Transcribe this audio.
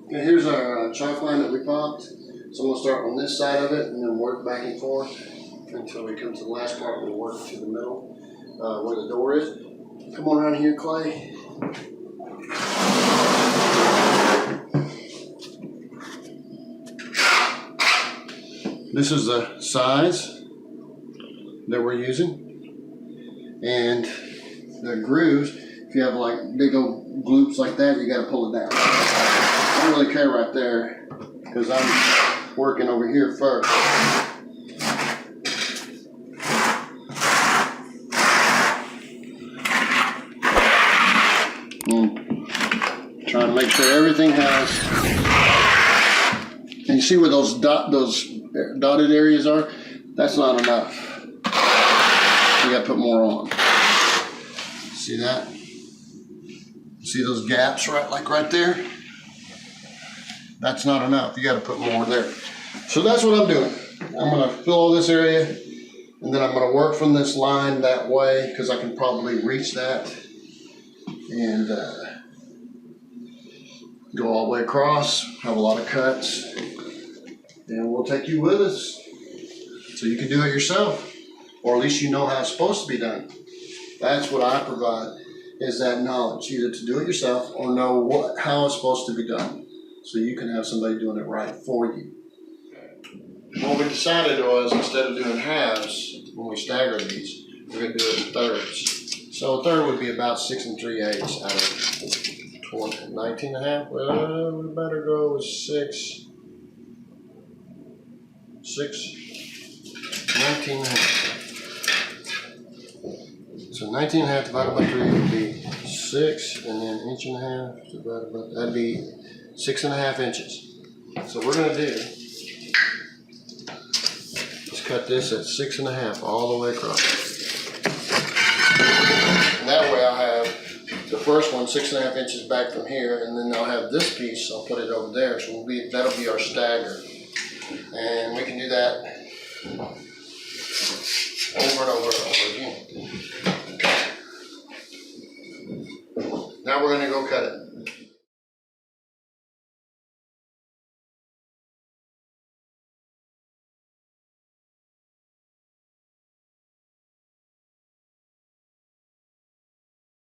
Okay, here's our chalk line that we popped. So I'm going to start on this side of it and then work back and forth until we come to the last part. We'll work to the middle where the door is. Come on around here, Clay. This is the size that we're using. And the grooves, if you have like big old gloops like that, you got to pull it down. I don't really care right there because I'm working over here first. Trying to make sure everything has. And you see where those dotted areas are? That's not enough. You got to put more on. See that? See those gaps right there? That's not enough. You got to put more there. So that's what I'm doing. I'm going to fill all this area, and then I'm going to work from this line that way because I can probably reach that and go all the way across. Have a lot of cuts, and we'll take you with us so you can do it yourself, or at least you know how it's supposed to be done. That's what I provide, is that knowledge, either to do it yourself or know how it's supposed to be done, so you can have somebody doing it right for you. What we decided was, instead of doing halves when we stagger these, we're going to do it in thirds. So a third would be about 6 3/8 out of 19 and a half. Well, we better go with 19 and a half. So 19 and a half divided by 3 would be 6, and then inch and a half divided by, that'd be 6.5 inches. So we're going to do, let's cut this at 6.5 all the way across. And that way I'll have the first one 6.5 inches back from here, and then I'll have this piece, I'll put it over there, so that'll be our stagger. And we can do that over and over and over again. Now we're going to go cut it.